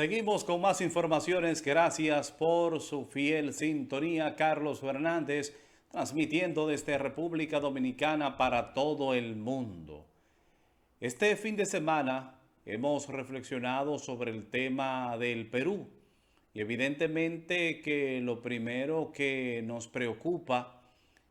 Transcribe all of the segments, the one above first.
Seguimos con más informaciones. Gracias por su fiel sintonía. Carlos Fernández, transmitiendo desde República Dominicana para todo el mundo. Este fin de semana hemos reflexionado sobre el tema del Perú. Y evidentemente que lo primero que nos preocupa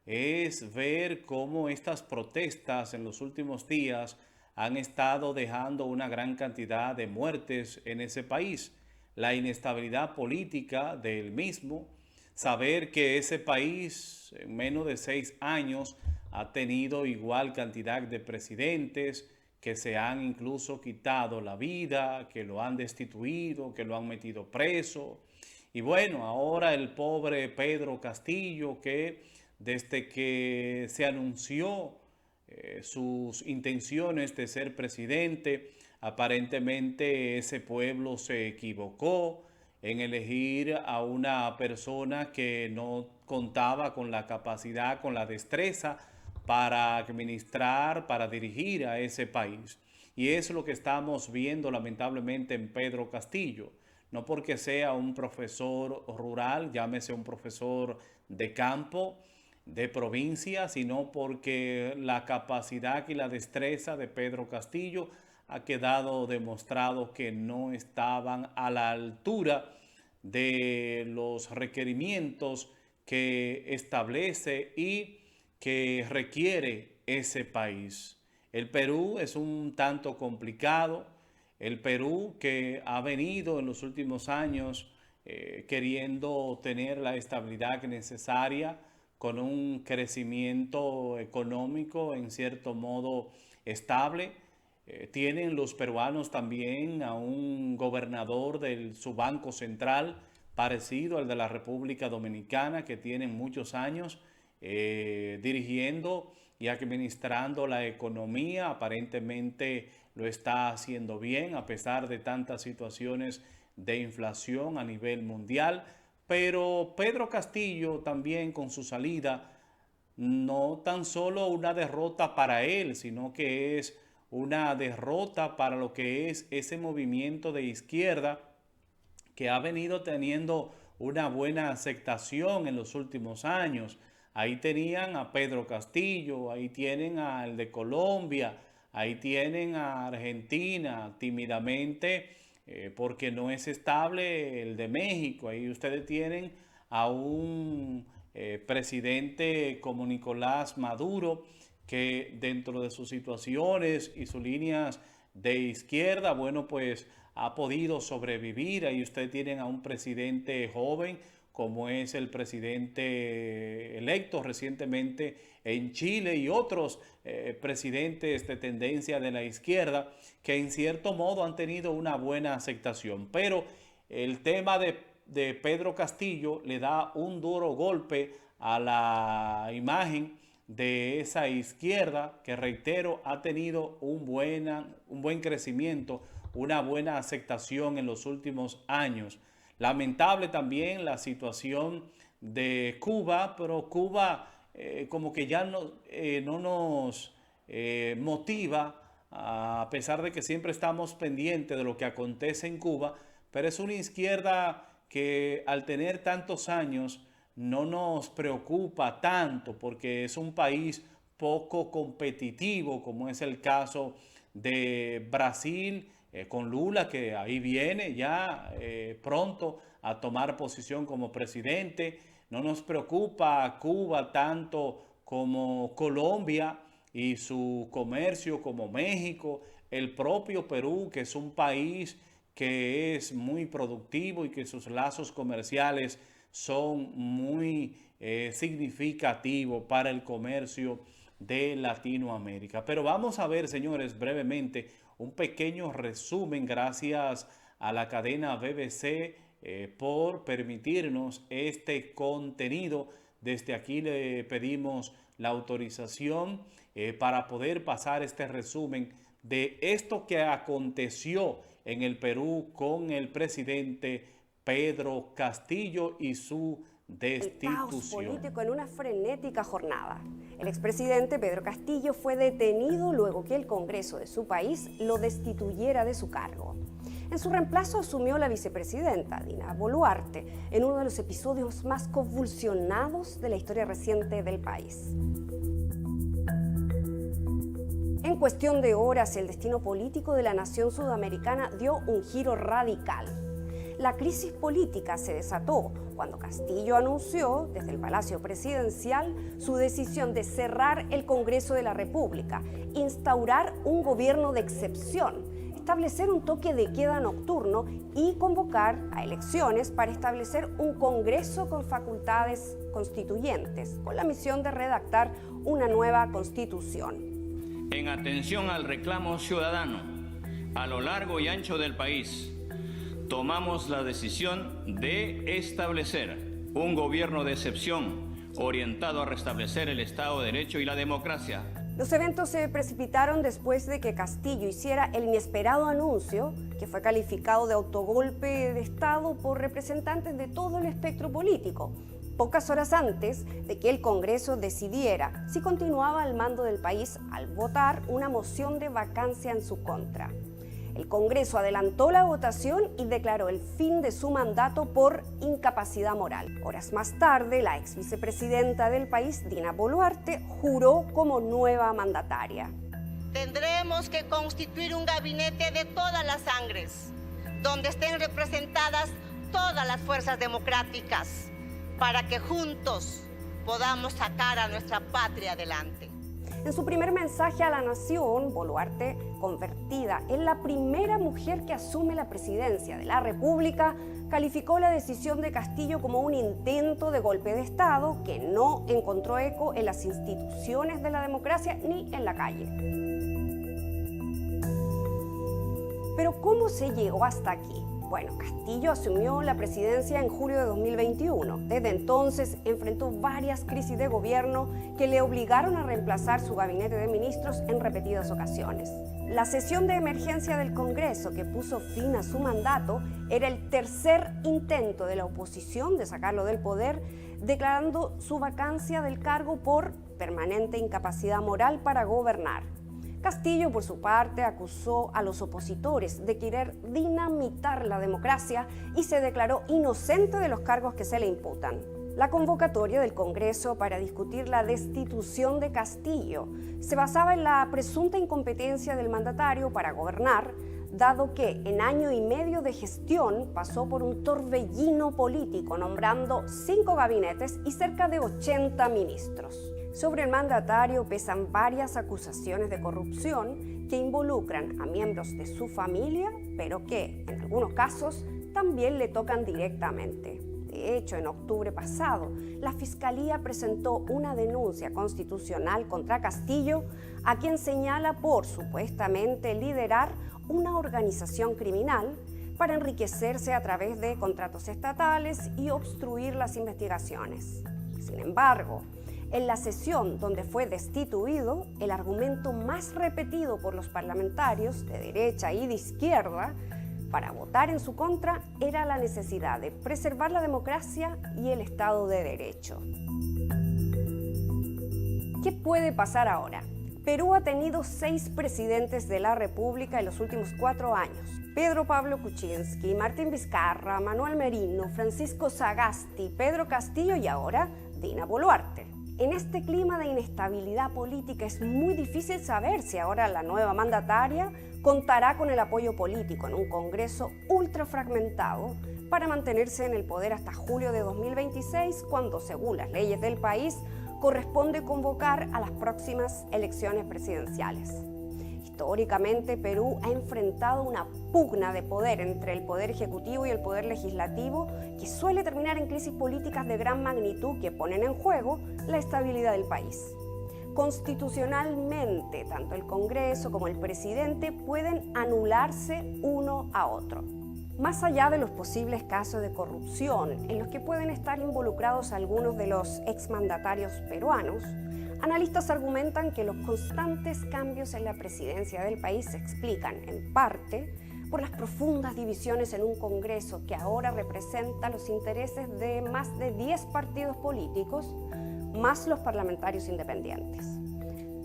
es ver cómo estas protestas en los últimos días han estado dejando una gran cantidad de muertes en ese país. La inestabilidad política del mismo, saber que ese país en menos de 6 años ha tenido igual cantidad de presidentes que se han incluso quitado la vida, que lo han destituido, que lo han metido preso. Y bueno, ahora el pobre Pedro Castillo, que desde que se anunció sus intenciones de ser presidente, aparentemente ese pueblo se equivocó en elegir a una persona que no contaba con la capacidad, con la destreza para administrar, para dirigir a ese país. Y es lo que estamos viendo lamentablemente en Pedro Castillo. No porque sea un profesor rural, llámese un profesor de campo, de provincia, sino porque la capacidad y la destreza de Pedro Castillo ha quedado demostrado que no estaban a la altura de los requerimientos que establece y que requiere ese país. El Perú es un tanto complicado. El Perú que ha venido en los últimos años queriendo tener la estabilidad necesaria con un crecimiento económico en cierto modo estable. Tienen los peruanos también a un gobernador de su banco central parecido al de la República Dominicana, que tienen muchos años dirigiendo y administrando la economía. Aparentemente lo está haciendo bien a pesar de tantas situaciones de inflación a nivel mundial. Pero Pedro Castillo también con su salida, no tan solo una derrota para él, sino que es una derrota para lo que es ese movimiento de izquierda que ha venido teniendo una buena aceptación en los últimos años. Ahí tenían a Pedro Castillo, ahí tienen al de Colombia, ahí tienen a Argentina tímidamente, porque no es estable el de México. Ahí ustedes tienen a un presidente como Nicolás Maduro, que dentro de sus situaciones y sus líneas de izquierda, bueno, pues ha podido sobrevivir. Ahí ustedes tienen a un presidente joven, como es el presidente electo recientemente en Chile y otros presidentes de tendencia de la izquierda que en cierto modo han tenido una buena aceptación. Pero el tema de Pedro Castillo le da un duro golpe a la imagen de esa izquierda que, reitero, ha tenido un buen crecimiento, una buena aceptación en los últimos años. Lamentable también la situación de Cuba, pero Cuba como que ya no nos motiva, a pesar de que siempre estamos pendientes de lo que acontece en Cuba, pero es una izquierda que al tener tantos años no nos preocupa tanto porque es un país poco competitivo, como es el caso de Brasil, con Lula, que ahí viene ya pronto a tomar posición como presidente. No nos preocupa Cuba tanto como Colombia y su comercio, como México, el propio Perú, que es un país que es muy productivo y que sus lazos comerciales son muy significativos para el comercio de Latinoamérica. Pero vamos a ver, señores, brevemente un pequeño resumen, gracias a la cadena BBC por permitirnos este contenido. Desde aquí le pedimos la autorización para poder pasar este resumen de esto que aconteció en el Perú con el presidente Pedro Castillo y su destitución. El caos político en una frenética jornada. El expresidente Pedro Castillo fue detenido luego que el Congreso de su país lo destituyera de su cargo. En su reemplazo asumió la vicepresidenta Dina Boluarte en uno de los episodios más convulsionados de la historia reciente del país. En cuestión de horas, el destino político de la nación sudamericana dio un giro radical. La crisis política se desató cuando Castillo anunció desde el Palacio Presidencial su decisión de cerrar el Congreso de la República, instaurar un gobierno de excepción, establecer un toque de queda nocturno y convocar a elecciones para establecer un Congreso con facultades constituyentes, con la misión de redactar una nueva Constitución. En atención al reclamo ciudadano a lo largo y ancho del país, tomamos la decisión de establecer un gobierno de excepción orientado a restablecer el Estado de Derecho y la democracia. Los eventos se precipitaron después de que Castillo hiciera el inesperado anuncio, que fue calificado de autogolpe de Estado por representantes de todo el espectro político, pocas horas antes de que el Congreso decidiera si continuaba al mando del país al votar una moción de vacancia en su contra. El Congreso adelantó la votación y declaró el fin de su mandato por incapacidad moral. Horas más tarde, la ex vicepresidenta del país, Dina Boluarte, juró como nueva mandataria. Tendremos que constituir un gabinete de todas las sangres, donde estén representadas todas las fuerzas democráticas, para que juntos podamos sacar a nuestra patria adelante. En su primer mensaje a la nación, Boluarte, convertida en la primera mujer que asume la presidencia de la República, calificó la decisión de Castillo como un intento de golpe de Estado que no encontró eco en las instituciones de la democracia ni en la calle. Pero ¿cómo se llegó hasta aquí? Bueno, Castillo asumió la presidencia en julio de 2021. Desde entonces enfrentó varias crisis de gobierno que le obligaron a reemplazar su gabinete de ministros en repetidas ocasiones. La sesión de emergencia del Congreso que puso fin a su mandato era el tercer intento de la oposición de sacarlo del poder, declarando su vacancia del cargo por permanente incapacidad moral para gobernar. Castillo, por su parte, acusó a los opositores de querer dinamitar la democracia y se declaró inocente de los cargos que se le imputan. La convocatoria del Congreso para discutir la destitución de Castillo se basaba en la presunta incompetencia del mandatario para gobernar, dado que en año y medio de gestión pasó por un torbellino político, nombrando 5 gabinetes y cerca de 80 ministros. Sobre el mandatario pesan varias acusaciones de corrupción que involucran a miembros de su familia, pero que, en algunos casos, también le tocan directamente. De hecho, en octubre pasado, la Fiscalía presentó una denuncia constitucional contra Castillo, a quien señala por supuestamente liderar una organización criminal para enriquecerse a través de contratos estatales y obstruir las investigaciones. Sin embargo, en la sesión donde fue destituido, el argumento más repetido por los parlamentarios de derecha y de izquierda para votar en su contra era la necesidad de preservar la democracia y el Estado de Derecho. ¿Qué puede pasar ahora? Perú ha tenido 6 presidentes de la República en los últimos 4 años. Pedro Pablo Kuczynski, Martín Vizcarra, Manuel Merino, Francisco Sagasti, Pedro Castillo y ahora Dina Boluarte. En este clima de inestabilidad política es muy difícil saber si ahora la nueva mandataria contará con el apoyo político en un Congreso ultra fragmentado para mantenerse en el poder hasta julio de 2026, cuando, según las leyes del país, corresponde convocar a las próximas elecciones presidenciales. Históricamente, Perú ha enfrentado una pugna de poder entre el Poder Ejecutivo y el Poder Legislativo que suele terminar en crisis políticas de gran magnitud que ponen en juego la estabilidad del país. Constitucionalmente, tanto el Congreso como el presidente pueden anularse uno a otro. Más allá de los posibles casos de corrupción en los que pueden estar involucrados algunos de los exmandatarios peruanos, analistas argumentan que los constantes cambios en la presidencia del país se explican, en parte, por las profundas divisiones en un Congreso que ahora representa los intereses de más de 10 partidos políticos, más los parlamentarios independientes.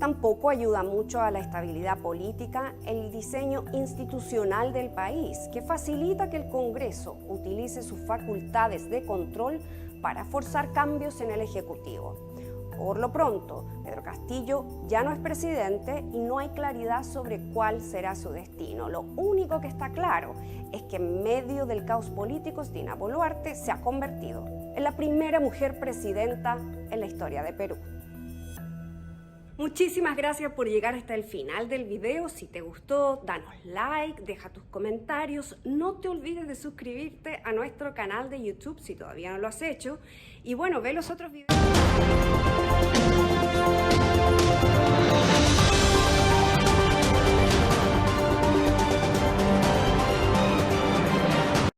Tampoco ayuda mucho a la estabilidad política el diseño institucional del país, que facilita que el Congreso utilice sus facultades de control para forzar cambios en el Ejecutivo. Por lo pronto, Pedro Castillo ya no es presidente y no hay claridad sobre cuál será su destino. Lo único que está claro es que en medio del caos político, Dina Boluarte se ha convertido en la primera mujer presidenta en la historia de Perú. Muchísimas gracias por llegar hasta el final del video. Si te gustó, danos like, deja tus comentarios. No te olvides de suscribirte a nuestro canal de YouTube si todavía no lo has hecho. Y bueno, ve los otros videos.